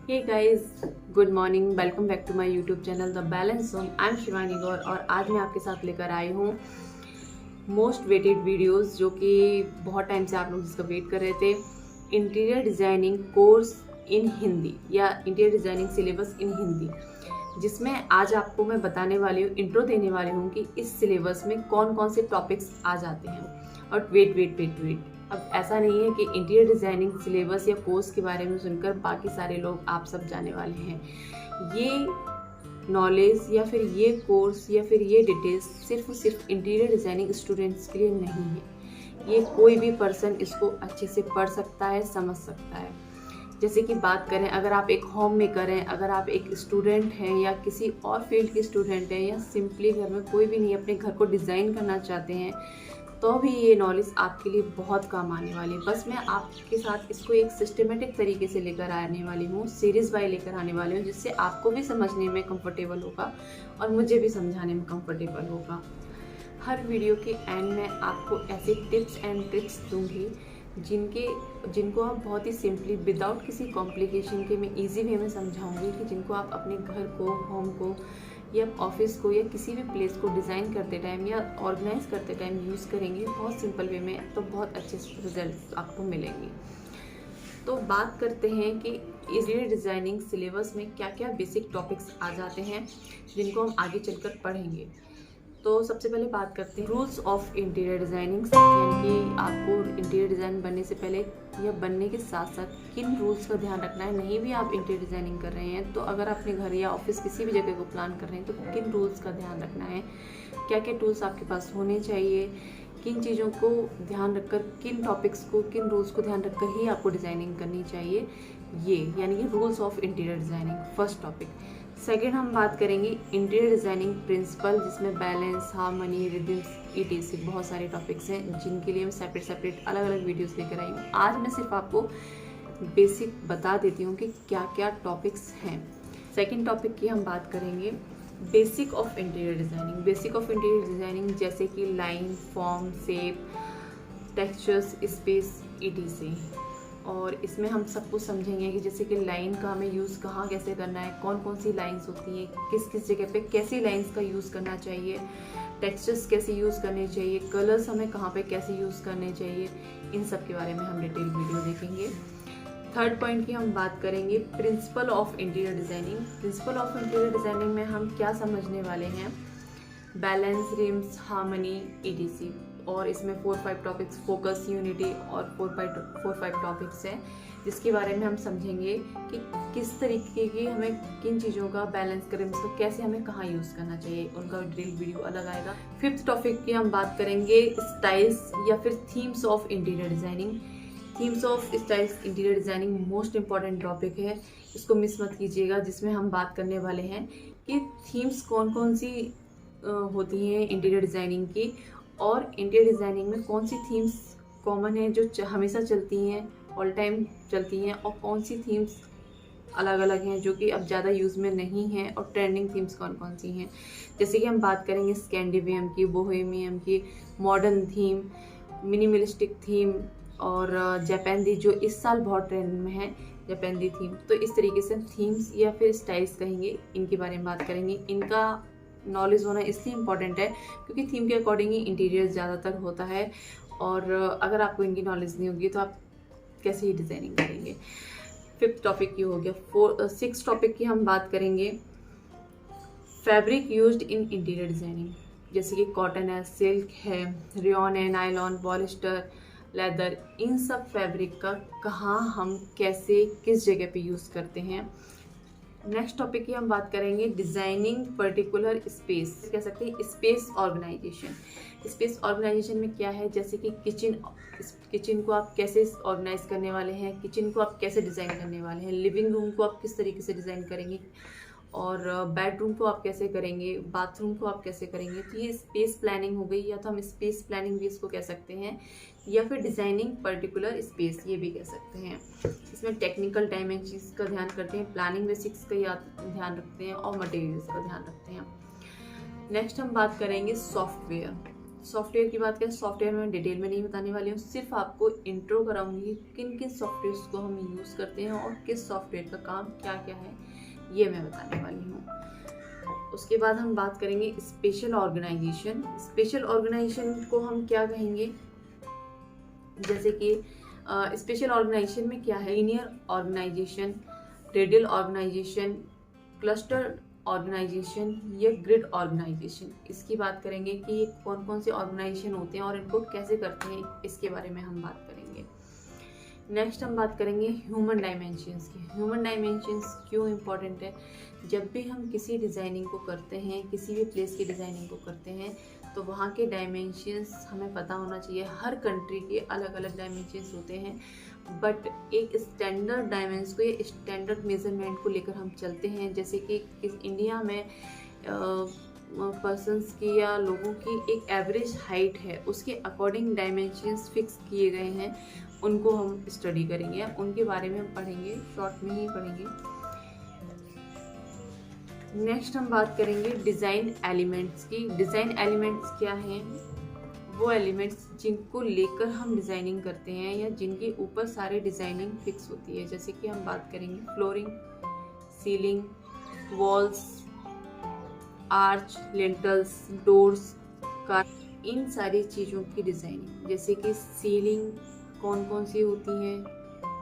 Hey guys, good morning. Welcome back to my YouTube channel the balance zone. I am Shivani Gaur और आज मैं आपके साथ लेकर आई हूँ मोस्ट वेटेड वीडियोस, जो कि बहुत टाइम से आप लोग जिसका वेट कर रहे थे। Interior designing course in Hindi या interior designing syllabus in Hindi, जिसमें आज आपको मैं बताने वाली हूँ, इंट्रो देने वाली हूँ कि इस सिलेबस में कौन कौन से टॉपिक्स आ जाते हैं। और वेट, अब ऐसा नहीं है कि इंटीरियर डिज़ाइनिंग सिलेबस या कोर्स के बारे में सुनकर बाकी सारे लोग आप सब जाने वाले हैं। ये नॉलेज या फिर ये कोर्स या फिर ये डिटेल्स सिर्फ इंटीरियर डिज़ाइनिंग स्टूडेंट्स के लिए नहीं है। ये कोई भी पर्सन इसको अच्छे से पढ़ सकता है, समझ सकता है। जैसे कि बात करें, अगर आप एक होम मेकर हैं, अगर आप एक स्टूडेंट हैं या किसी और फील्ड के स्टूडेंट हैं, या सिंपली घर में कोई भी नहीं अपने घर को डिज़ाइन करना चाहते हैं, तो भी ये नॉलेज आपके लिए बहुत काम आने वाली है। बस मैं आपके साथ इसको एक सिस्टमेटिक तरीके से लेकर आने वाली हूँ, सीरीज़ बाय लेकर आने वाली हूँ, जिससे आपको भी समझने में कंफर्टेबल होगा और मुझे भी समझाने में कंफर्टेबल होगा। हर वीडियो के एंड में आपको ऐसे टिप्स एंड ट्रिक्स दूंगी जिनको आप बहुत ही सिंपली, विदाउट किसी कॉम्प्लिकेशन के, मैं ईजी वे में समझाऊंगी कि जिनको आप अपने घर को, होम को या ऑफिस को या किसी भी प्लेस को डिज़ाइन करते टाइम या ऑर्गेनाइज करते टाइम यूज़ करेंगे बहुत सिंपल वे में, तो बहुत अच्छे रिजल्ट आपको मिलेंगे। तो बात करते हैं कि इंटीरियर डिज़ाइनिंग सिलेबस में क्या क्या बेसिक टॉपिक्स आ जाते हैं जिनको हम आगे चलकर पढ़ेंगे। तो सबसे पहले बात करते हैं रूल्स ऑफ इंटीरियर डिज़ाइनिंग, यानी कि आपको इंटीरियर डिज़ाइन बनने से पहले या बनने के साथ साथ किन रूल्स का ध्यान रखना है। नहीं भी आप इंटीरियर डिज़ाइनिंग कर रहे हैं, तो अगर अपने घर या ऑफिस किसी भी जगह को प्लान कर रहे हैं, तो किन रूल्स का ध्यान रखना है, क्या क्या टूल्स आपके पास होने चाहिए, किन चीज़ों को ध्यान रखकर, किन टॉपिक्स को, किन रूल्स को ध्यान रखकर ही आपको डिज़ाइनिंग करनी चाहिए, ये यानी कि rules of interior designing first topic. Second हम बात करेंगे इंटीरियर डिज़ाइनिंग प्रिंसिपल, जिसमें बैलेंस, हार्मनी, रिदम्स, ईटीसी बहुत सारे टॉपिक्स हैं, जिनके लिए मैं सेपरेट अलग अलग वीडियोस लेकर आई हूँ। आज मैं सिर्फ आपको बेसिक बता देती हूँ कि क्या क्या टॉपिक्स हैं। सेकेंड टॉपिक की हम बात करेंगे basic of interior designing. Basic of interior designing जैसे कि line, form, shape, textures, space, etc. और इसमें हम सब कुछ समझेंगे कि जैसे कि लाइन का हमें यूज़ कहाँ कैसे करना है, कौन कौन सी लाइंस होती हैं, किस किस जगह पे कैसी लाइंस का यूज़ करना चाहिए, टेक्सचर्स कैसे यूज़ करने चाहिए, कलर्स हमें कहाँ पे कैसे यूज़ करने चाहिए, इन सब के बारे में हम डिटेल वीडियो देखेंगे। थर्ड पॉइंट की हम बात करेंगे principle of interior designing. Principle of interior designing में हम क्या समझने वाले हैं, बैलेंस, रिम्स, हार्मनी, ईटीसी। और इसमें 4-5 टॉपिक्स, फोकस, यूनिटी और 4-5 टॉपिक्स हैं, जिसके बारे में हम समझेंगे कि किस तरीके की हमें किन चीज़ों का बैलेंस करें, मतलब कैसे हमें कहाँ यूज़ करना चाहिए, उनका डिटेल वीडियो अलग आएगा। फिफ्थ टॉपिक की हम बात करेंगे स्टाइल्स या फिर themes of interior designing. Themes of styles interior designing most important topic है, इसको मिस मत कीजिएगा, जिसमें हम बात करने वाले हैं कि थीम्स कौन कौन सी होती हैं इंटीरियर डिज़ाइनिंग की, और इंटीरियर डिज़ाइनिंग में कौन सी थीम्स कॉमन है जो हमेशा चलती हैं, ऑल टाइम चलती हैं, और कौन सी थीम्स अलग अलग हैं जो कि अब ज़्यादा यूज़ में नहीं हैं, और ट्रेंडिंग थीम्स कौन कौन सी हैं। जैसे कि हम बात करेंगे स्कैंडिनेवियन की, बोहेमियन की, मॉडर्न थीम, मिनिमलिस्टिक थीम, और जापानी जो इस साल बहुत ट्रेंड में है, जापानी थीम। तो इस तरीके से थीम्स या फिर स्टाइल्स कहेंगे, इनके बारे में बात करेंगे। इनका नॉलेज होना इसलिए इम्पॉर्टेंट है क्योंकि थीम के अकॉर्डिंग ही इंटीरियर ज़्यादातर होता है, और अगर आपको इनकी नॉलेज नहीं होगी तो आप कैसे ही डिज़ाइनिंग करेंगे। फिफ्थ टॉपिक ये हो गया। सिक्स टॉपिक की हम बात करेंगे fabric used in interior designing, जैसे कि कॉटन है, सिल्क है, रेयॉन है, नायलॉन, पॉलिस्टर, लेदर, इन सब फैब्रिक का कहाँ हम कैसे किस जगह पे यूज़ करते हैं। नेक्स्ट टॉपिक की हम बात करेंगे डिज़ाइनिंग पर्टिकुलर स्पेस, कह सकते हैं स्पेस ऑर्गेनाइजेशन। स्पेस ऑर्गेनाइजेशन में क्या है, जैसे कि किचन को आप कैसे ऑर्गेनाइज करने वाले हैं, किचन को आप कैसे डिज़ाइन करने वाले हैं, लिविंग रूम को आप किस तरीके से डिज़ाइन करेंगे, और बेडरूम को आप कैसे करेंगे, बाथरूम को आप कैसे करेंगे। तो ये स्पेस प्लानिंग हो गई, या तो हम स्पेस प्लानिंग भी इसको कह सकते हैं, या फिर डिज़ाइनिंग पर्टिकुलर स्पेस ये भी कह सकते हैं। इसमें टेक्निकल डायमेंशंस का ध्यान करते हैं, प्लानिंग बेसिक्स का ध्यान रखते हैं, और मटेरियल्स का ध्यान रखते हैं। नेक्स्ट हम बात करेंगे सॉफ्टवेयर। सॉफ्टवेयर की बात करें, सॉफ्टवेयर में डिटेल में नहीं बताने वाली हूँ, सिर्फ आपको इंट्रो कराऊंगी किन किन सॉफ्टवेयर्स को हम यूज़ करते हैं और किस सॉफ्टवेयर का काम क्या क्या है ये मैं बताने वाली हूँ। उसके बाद हम बात करेंगे स्पेशल ऑर्गेनाइजेशन। स्पेशल ऑर्गेनाइजेशन को हम क्या कहेंगे, जैसे कि स्पेशल ऑर्गेनाइजेशन में क्या है, linear organization, radial organization, cluster organization या ग्रिड ऑर्गेनाइजेशन। इसकी बात करेंगे कि ये कौन कौन से ऑर्गेनाइजेशन होते हैं और इनको कैसे करते हैं, इसके बारे में हम बात करेंगे। नेक्स्ट हम बात करेंगे ह्यूमन डायमेंशंस की। ह्यूमन डायमेंशंस क्यों इम्पोर्टेंट है, जब भी हम किसी डिज़ाइनिंग को करते हैं, किसी भी प्लेस की डिज़ाइनिंग को करते हैं, तो वहाँ के डायमेंशंस हमें पता होना चाहिए। हर कंट्री के अलग अलग डायमेंशंस होते हैं, बट एक स्टैंडर्ड डायमेंशन को या स्टैंडर्ड मेजरमेंट को लेकर हम चलते हैं। जैसे कि इस इंडिया में पर्सन्स की या लोगों की एक एवरेज हाइट है, उसके अकॉर्डिंग डायमेंशंस फिक्स किए गए हैं, उनको हम स्टडी करेंगे, उनके बारे में हम पढ़ेंगे, शॉर्ट में ही पढ़ेंगे। नेक्स्ट हम बात करेंगे डिज़ाइन एलिमेंट्स की। डिज़ाइन एलिमेंट्स क्या हैं, वो एलिमेंट्स जिनको लेकर हम डिज़ाइनिंग करते हैं या जिनके ऊपर सारे डिज़ाइनिंग फिक्स होती है। जैसे कि हम बात करेंगे flooring, ceiling, walls, arch, lintels, doors का, इन सारी चीज़ों की डिज़ाइनिंग। जैसे कि सीलिंग कौन कौन सी होती है,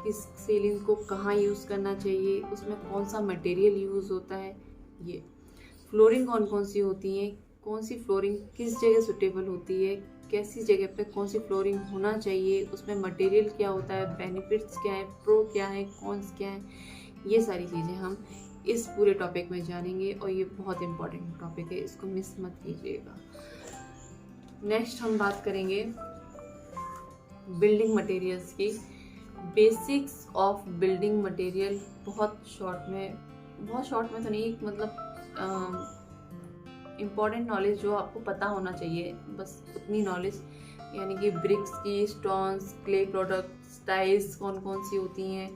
किस सीलिंग को कहाँ यूज़ करना चाहिए, उसमें कौन सा मटेरियल यूज़ होता है, ये फ्लोरिंग कौन कौन सी होती है, कौन सी फ्लोरिंग किस जगह सुटेबल होती है, कैसी जगह पे कौन सी फ्लोरिंग होना चाहिए, उसमें मटेरियल क्या होता है, बेनिफिट्स क्या है, प्रो क्या है, कॉन्स क्या है, ये सारी चीज़ें हम इस पूरे टॉपिक में जानेंगे और ये बहुत इम्पोर्टेंट टॉपिक है, इसको मिस मत कीजिएगा। नेक्स्ट हम बात करेंगे बिल्डिंग मटेरियल्स की। बेसिक्स ऑफ बिल्डिंग मटेरियल, बहुत शॉर्ट में तो नहीं, मतलब इम्पॉर्टेंट नॉलेज जो आपको पता होना चाहिए, बस उतनी नॉलेज, यानी कि ब्रिक्स की, स्टोन्स, क्ले प्रोडक्ट्स, टाइल्स कौन कौन सी होती हैं,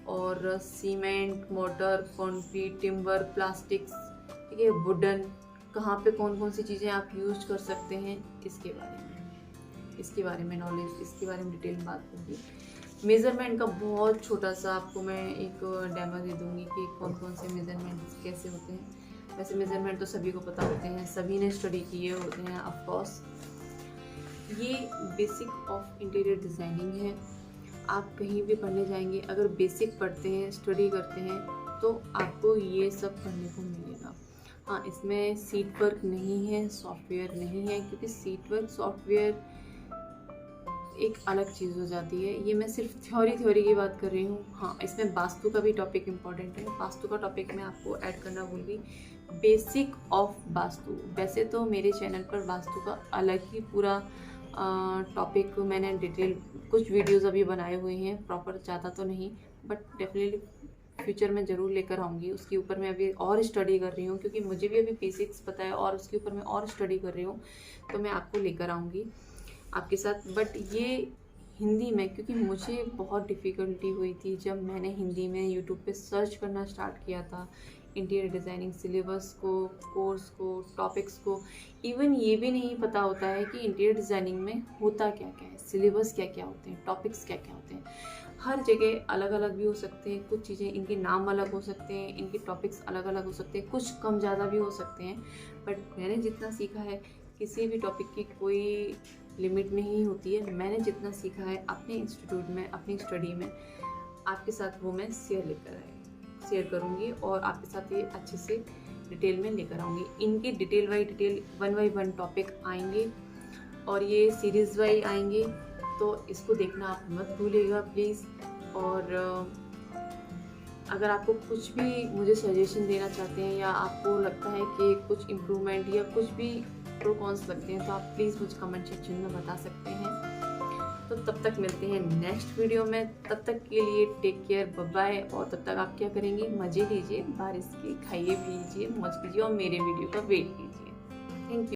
और cement, motor, concrete, timber, plastics, ठीक है, वुडन, कहाँ पे कौन कौन सी चीज़ें आप यूज कर सकते हैं, इसके बारे में नॉलेज, इसके बारे में डिटेल में बात होगी। मेज़रमेंट का बहुत छोटा सा आपको मैं एक डेमो दे दूँगी कि कौन कौन से मेज़रमेंट्स कैसे होते हैं। वैसे मेज़रमेंट तो सभी को पता होते हैं, सभी ने स्टडी किए होते हैं ऑफ कोर्स। ये बेसिक ऑफ इंटीरियर डिज़ाइनिंग है। आप कहीं भी पढ़ने जाएंगे, अगर बेसिक पढ़ते हैं, स्टडी करते हैं, तो आपको ये सब पढ़ने को मिलेगा। हाँ, इसमें सीट वर्क नहीं है, सॉफ्टवेयर नहीं है, क्योंकि सीट वर्क सॉफ्टवेयर एक अलग चीज़ हो जाती है। ये मैं सिर्फ थ्योरी की बात कर रही हूँ। हाँ, इसमें वास्तु का भी टॉपिक इम्पॉर्टेंट है, वास्तु का टॉपिक मैं आपको ऐड करना भूल गई। बेसिक ऑफ वास्तु, वैसे तो मेरे चैनल पर वास्तु का अलग ही पूरा टॉपिक मैंने डिटेल कुछ वीडियोस अभी बनाए हुए हैं, प्रॉपर ज़्यादा तो नहीं, बट डेफिनेटली फ्यूचर में ज़रूर लेकर आऊँगी। उसके ऊपर मैं अभी और स्टडी कर रही हूँ, क्योंकि मुझे भी अभी बेसिक्स पता है और उसके ऊपर मैं और स्टडी कर रही हूँ, तो मैं आपको लेकर आऊँगी आपके साथ। बट ये हिंदी में, क्योंकि मुझे बहुत डिफ़िकल्टी हुई थी जब मैंने हिंदी में यूट्यूब पे सर्च करना स्टार्ट किया था इंटीरियर डिज़ाइनिंग सिलेबस को, कोर्स को, टॉपिक्स को। इवन ये भी नहीं पता होता है कि इंटीरियर डिज़ाइनिंग में होता क्या क्या है, सिलेबस क्या क्या होते हैं, टॉपिक्स क्या क्या होते हैं। हर जगह अलग अलग भी हो सकते हैं, कुछ चीज़ें इनके नाम अलग हो सकते हैं, इनके टॉपिक्स अलग अलग हो सकते हैं, कुछ कम ज़्यादा भी हो सकते हैं। बट मैंने जितना सीखा है, किसी भी टॉपिक की कोई लिमिट नहीं होती है। मैंने जितना सीखा है अपने इंस्टीट्यूट में, अपनी स्टडी में, आपके साथ वो मैं शेयर करूँगी और आपके साथ ये अच्छे से डिटेल में लेकर आऊँगी। इनके डिटेल बाई 1 टॉपिक आएंगे और ये सीरीज़ वाइज आएंगे, तो इसको देखना आप मत भूलिएगा प्लीज़। और अगर आपको कुछ भी मुझे सजेशन देना चाहते हैं या आपको लगता है कि कुछ इम्प्रूवमेंट या कुछ भी प्रो कॉन्स लगते हैं, तो आप प्लीज़ मुझे कमेंट सेक्शन में बता सकते हैं। तो तब तक मिलते हैं नेक्स्ट वीडियो में, तब तक के लिए टेक केयर, बाय बाय। और तब तक आप क्या करेंगे, मज़े लीजिए बारिश की, खाइए पीजिए, मौज कीजिए और मेरे वीडियो का वेट कीजिए। Thank you.